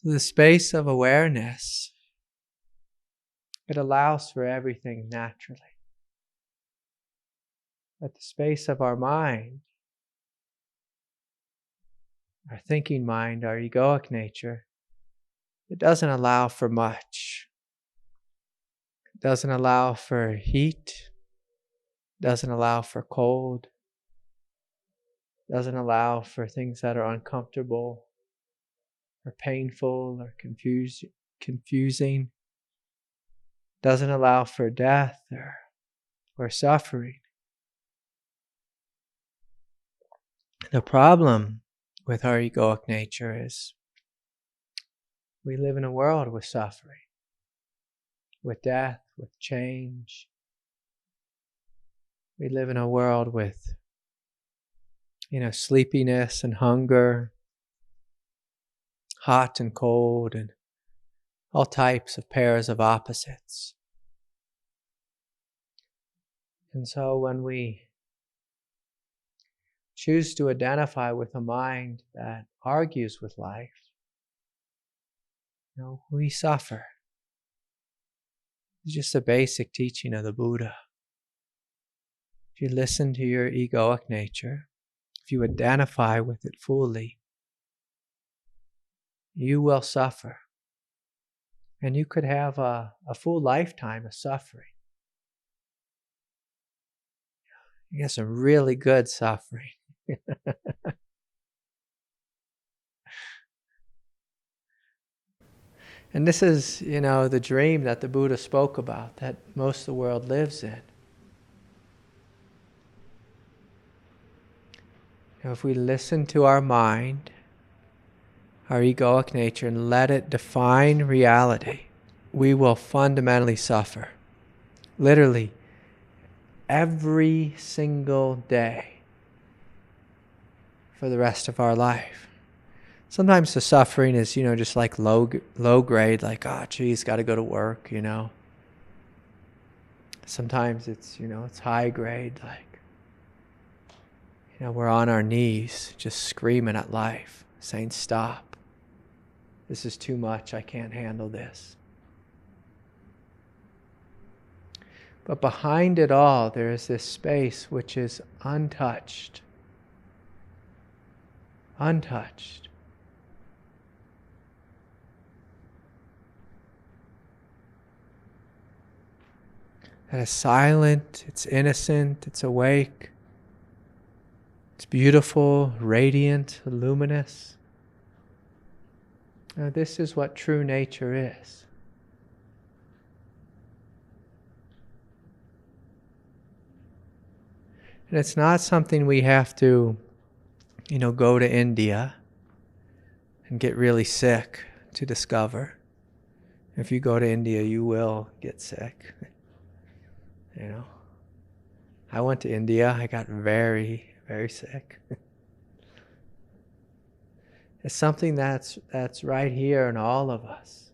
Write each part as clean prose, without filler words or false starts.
So the space of awareness, it allows for everything naturally. But the space of our mind, our thinking mind, our egoic nature, it doesn't allow for much. It doesn't allow for heat. It doesn't allow for cold. It doesn't allow for things that are uncomfortable or painful or confusing. It doesn't allow for death or suffering. The problem with our egoic nature is we live in a world with suffering, with death, with change. We live in a world with, sleepiness and hunger, hot and cold, and all types of pairs of opposites. And so when we choose to identify with a mind that argues with life, we suffer. It's just a basic teaching of the Buddha. If you listen to your egoic nature, if you identify with it fully, you will suffer. And you could have a full lifetime of suffering. You get some really good suffering. And this is, the dream that the Buddha spoke about, that most of the world lives in. If we listen to our mind, our egoic nature, and let it define reality, we will fundamentally suffer. Literally, every single day for the rest of our life. Sometimes the suffering is, just like low grade, like, geez, got to go to work, Sometimes it's, it's high grade, like, we're on our knees just screaming at life, saying, stop. This is too much. I can't handle this. But behind it all, there is this space which is untouched. Untouched. That is silent, it's innocent, it's awake. It's beautiful, radiant, luminous. Now, this is what true nature is. And it's not something we have to, go to India and get really sick to discover. If you go to India, you will get sick. I went to India, I got very, very sick. It's something that's right here in all of us.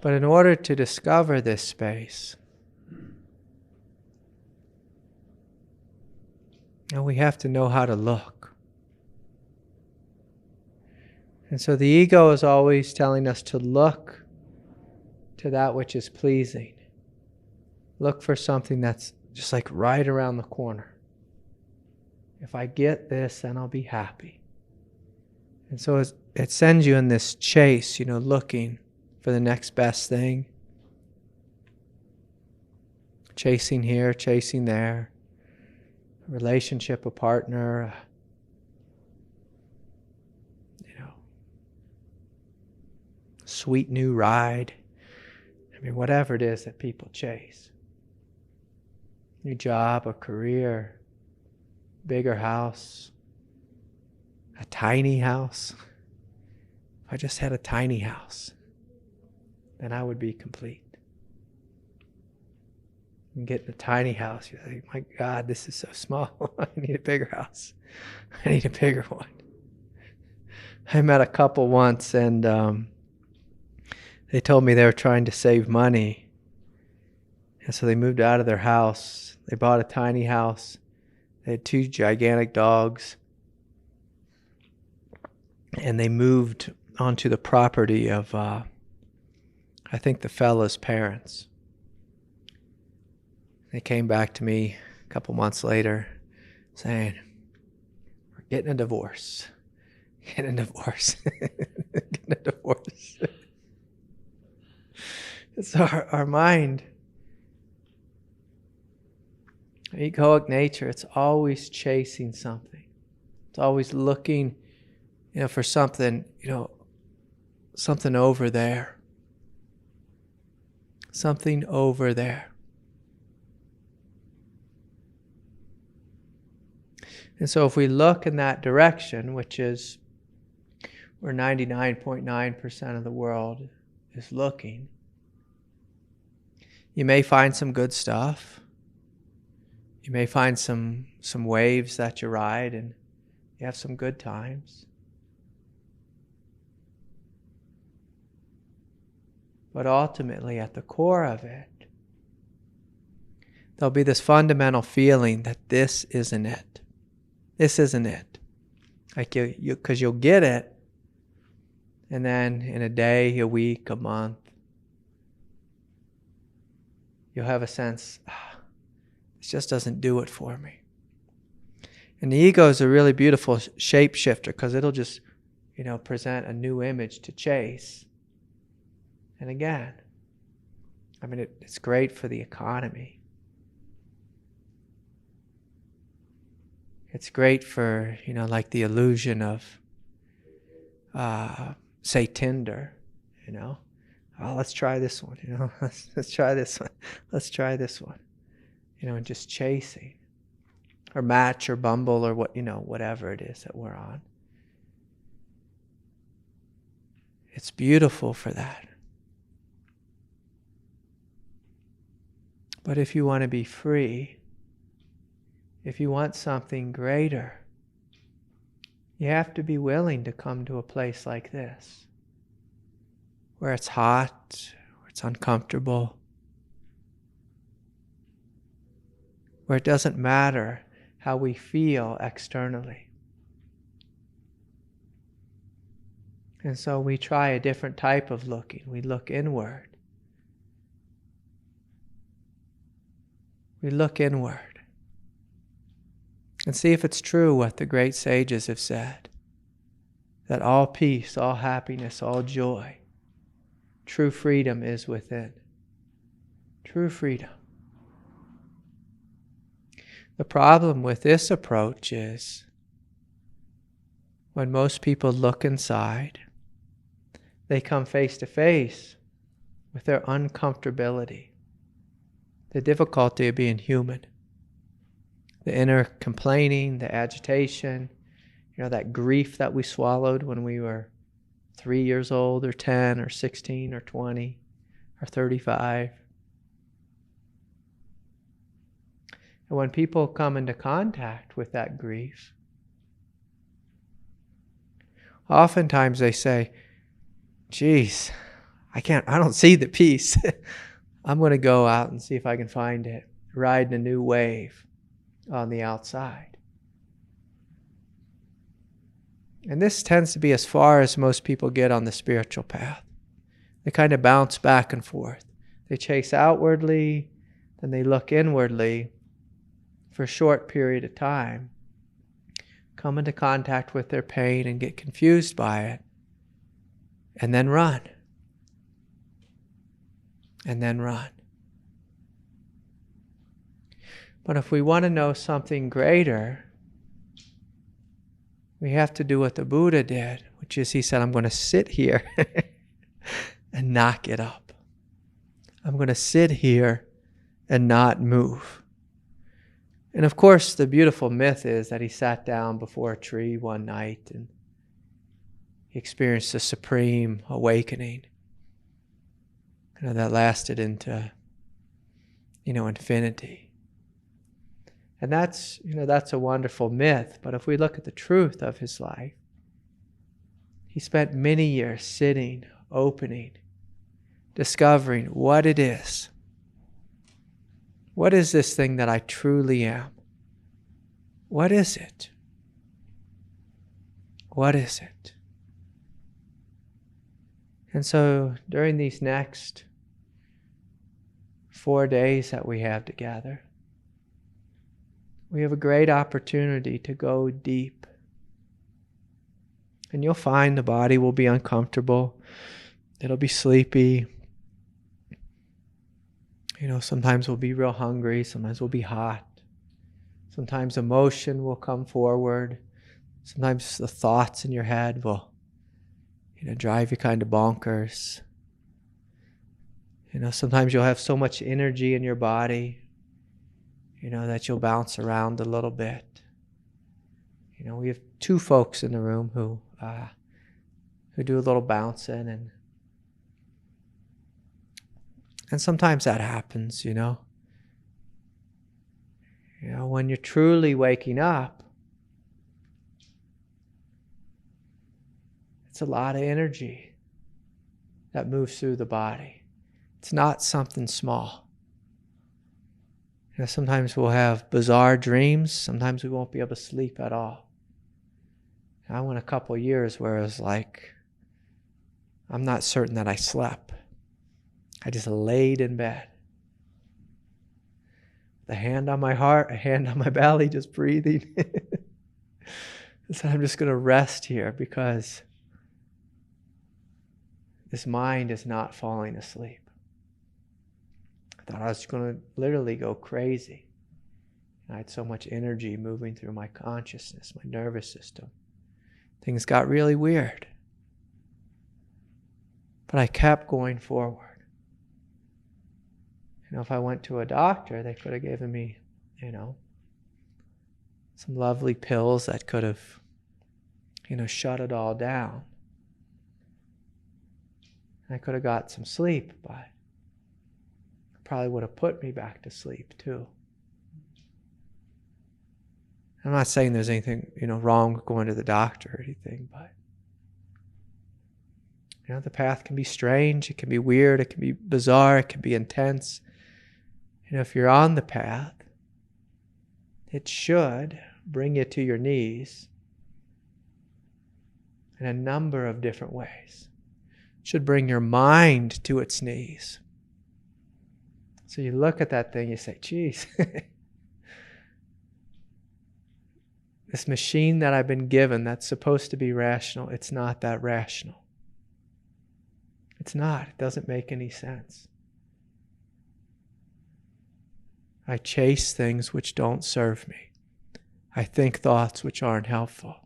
But in order to discover this space, we have to know how to look. And so the ego is always telling us to look to that which is pleasing. Look for something that's just like right around the corner. If I get this, then I'll be happy. And so it sends you in this chase, looking for the next best thing. Chasing here, chasing there. A relationship, a partner, sweet new ride. Whatever it is that people chase. New job, a career, bigger house, a tiny house. If I just had a tiny house, then I would be complete. And get in a tiny house, you're like, my God, this is so small. I need a bigger house. I need a bigger one. I met a couple once, and they told me they were trying to save money. And so they moved out of their house. They bought a tiny house. They had 2 gigantic dogs. and they moved onto the property of, I think, the fellow's parents. They came back to me a couple months later saying, "We're getting a divorce. Getting a divorce." Getting a divorce. It's our mind. Egoic nature, it's always chasing something. It's always looking, for something, something over there. Something over there. And so if we look in that direction, which is where 99.9% of the world is looking, you may find some good stuff. You may find some waves that you ride and you have some good times. But ultimately, at the core of it, there'll be this fundamental feeling that this isn't it. This isn't it. Like because you'll get it, and then in a day, a week, a month, you'll have a sense, this just doesn't do it for me. And the ego is a really beautiful shapeshifter because it'll just, present a new image to chase. And again, it's great for the economy. It's great for, like the illusion of, say, Tinder, Oh, let's try this one, let's try this one. Let's try this one. And just chasing. Or Match or Bumble or whatever it is that we're on. It's beautiful for that. But if you want to be free, if you want something greater, you have to be willing to come to a place like this, where it's hot, where it's uncomfortable, where it doesn't matter how we feel externally. And so we try a different type of looking. We look inward. We look inward and see if it's true what the great sages have said, that all peace, all happiness, all joy, true freedom is within. True freedom. The problem with this approach is when most people look inside, they come face to face with their uncomfortability, the difficulty of being human, the inner complaining, the agitation, that grief that we swallowed when we were 3 years old or 10 or 16 or 20 or 35. And when people come into contact with that grief, oftentimes they say, geez, I don't see the peace. I'm going to go out and see if I can find it, riding a new wave on the outside. And this tends to be as far as most people get on the spiritual path. They kind of bounce back and forth. They chase outwardly, then they look inwardly for a short period of time, come into contact with their pain and get confused by it, and then run. And then run. But if we want to know something greater, we have to do what the Buddha did, which is he said, I'm going to sit here and not get up. I'm going to sit here and not move. And of course, the beautiful myth is that he sat down before a tree one night and he experienced a supreme awakening, that lasted into, infinity. And that's a wonderful myth. But if we look at the truth of his life, he spent many years sitting, opening, discovering what it is. What is this thing that I truly am? What is it? What is it? And so during these next 4 days that we have together, we have a great opportunity to go deep. And you'll find the body will be uncomfortable. It'll be sleepy. Sometimes we'll be real hungry. Sometimes we'll be hot. Sometimes emotion will come forward. Sometimes the thoughts in your head will, drive you kind of bonkers. Sometimes you'll have so much energy in your body, that you'll bounce around a little bit. We have 2 folks in the room who do a little bouncing, and sometimes that happens, when you're truly waking up, it's a lot of energy that moves through the body. It's not something small. Sometimes we'll have bizarre dreams. Sometimes we won't be able to sleep at all. I went a couple years where it was like, I'm not certain that I slept. I just laid in bed. The hand on my heart, a hand on my belly, just breathing. So I'm just going to rest here because this mind is not falling asleep. I thought I was going to literally go crazy. I had so much energy moving through my consciousness, my nervous system. Things got really weird. But I kept going forward. If I went to a doctor, they could have given me, some lovely pills that could have, shut it all down. I could have got some sleep, but probably would have put me back to sleep too. I'm not saying there's anything, wrong with going to the doctor or anything, but the path can be strange, it can be weird, it can be bizarre, it can be intense. If you're on the path, it should bring you to your knees in a number of different ways. It should bring your mind to its knees. So you look at that thing, you say, geez, this machine that I've been given that's supposed to be rational, it's not that rational. It's not. It doesn't make any sense. I chase things which don't serve me. I think thoughts which aren't helpful.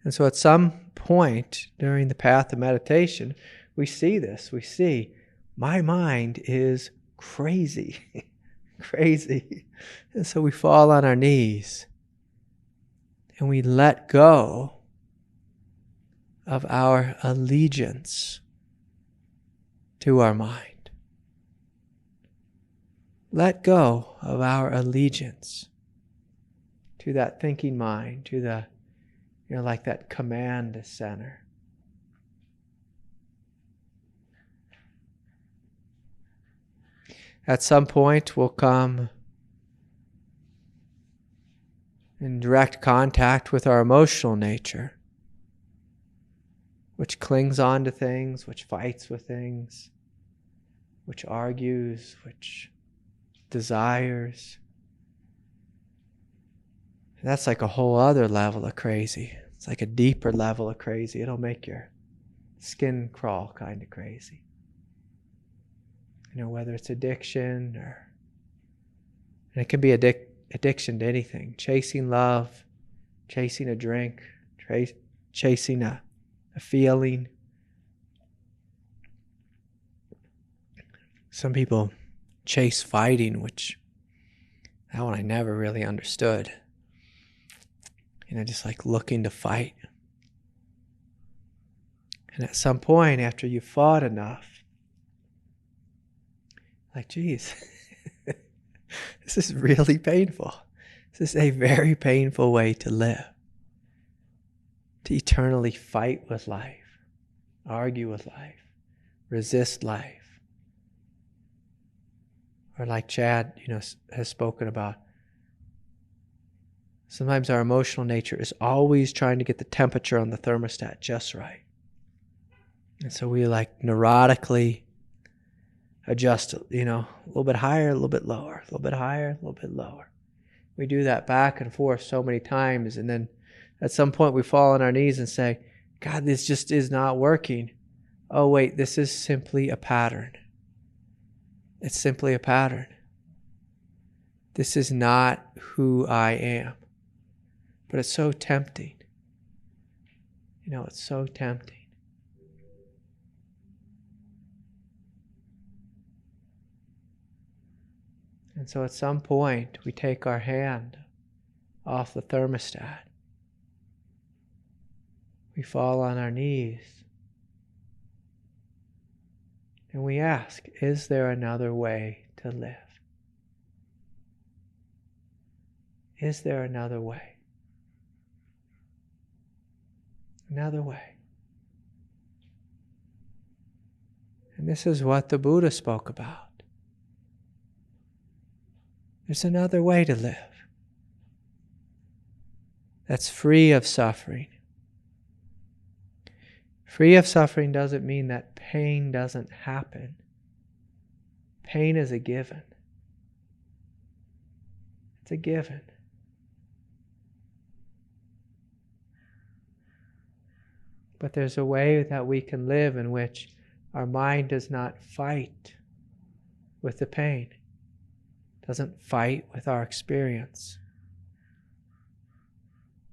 And so at some point during the path of meditation, we see this. We see my mind is crazy. Crazy. And so we fall on our knees and we let go of our allegiance to our mind. Let go of our allegiance to that thinking mind, to the, like that command center. At some point, we'll come in direct contact with our emotional nature, which clings on to things, which fights with things, which argues, which desires. And that's like a whole other level of crazy. It's like a deeper level of crazy. It'll make your skin crawl kind of crazy. Whether it's addiction and it can be addiction to anything. Chasing love, chasing a drink, chasing a feeling. Some people chase fighting, which that one I never really understood. Just like looking to fight. And at some point, after you've fought enough, like, geez, this is really painful. This is a very painful way to live. To eternally fight with life, argue with life, resist life. Or like Chad, has spoken about, sometimes our emotional nature is always trying to get the temperature on the thermostat just right. And so we like neurotically adjust, a little bit higher, a little bit lower, a little bit higher, a little bit lower. We do that back and forth so many times, and then at some point we fall on our knees and say, God, this just is not working. Oh wait, this is simply a pattern. It's simply a pattern. This is not who I am. But it's so tempting. It's so tempting. And so at some point, we take our hand off the thermostat. We fall on our knees. And we ask, is there another way to live? Is there another way? Another way. And this is what the Buddha spoke about. There's another way to live that's free of suffering. Free of suffering doesn't mean that pain doesn't happen. Pain is a given. It's a given. But there's a way that we can live in which our mind does not fight with the pain, doesn't fight with our experience,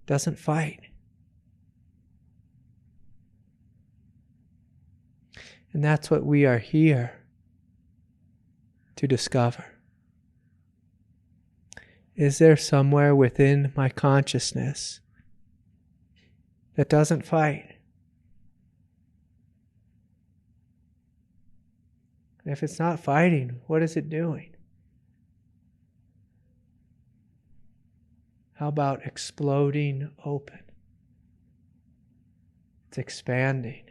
doesn't fight. And that's what we are here to discover. Is there somewhere within my consciousness that doesn't fight? And if it's not fighting, what is it doing? How about exploding open? It's expanding.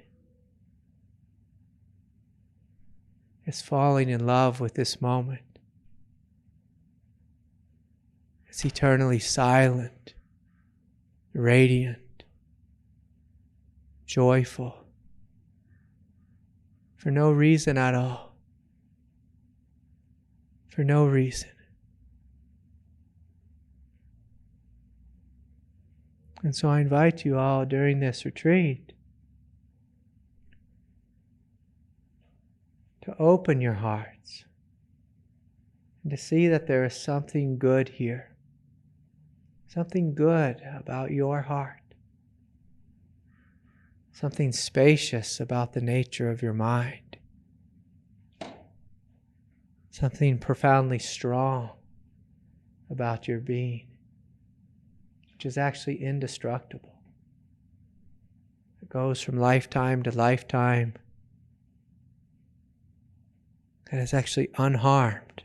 It's falling in love with this moment. It's eternally silent, radiant, joyful, for no reason at all. For no reason. And so I invite you all during this retreat to open your hearts and to see that there is something good here. Something good about your heart. Something spacious about the nature of your mind. Something profoundly strong about your being, which is actually indestructible. It goes from lifetime to lifetime and is actually unharmed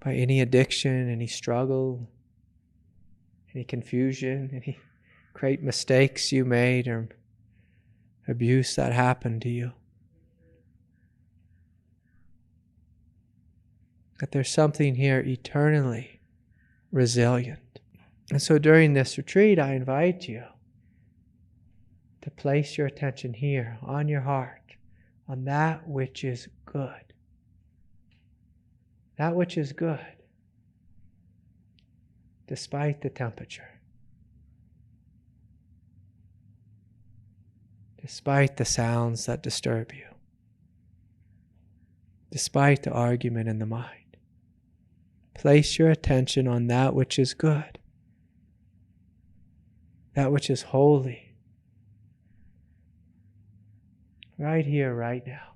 by any addiction, any struggle, any confusion, any great mistakes you made or abuse that happened to you. That there's something here eternally resilient. And so during this retreat, I invite you to place your attention here, on your heart, on that which is good. That which is good, despite the temperature, despite the sounds that disturb you, despite the argument in the mind. Place your attention on that which is good, that which is holy, right here, right now.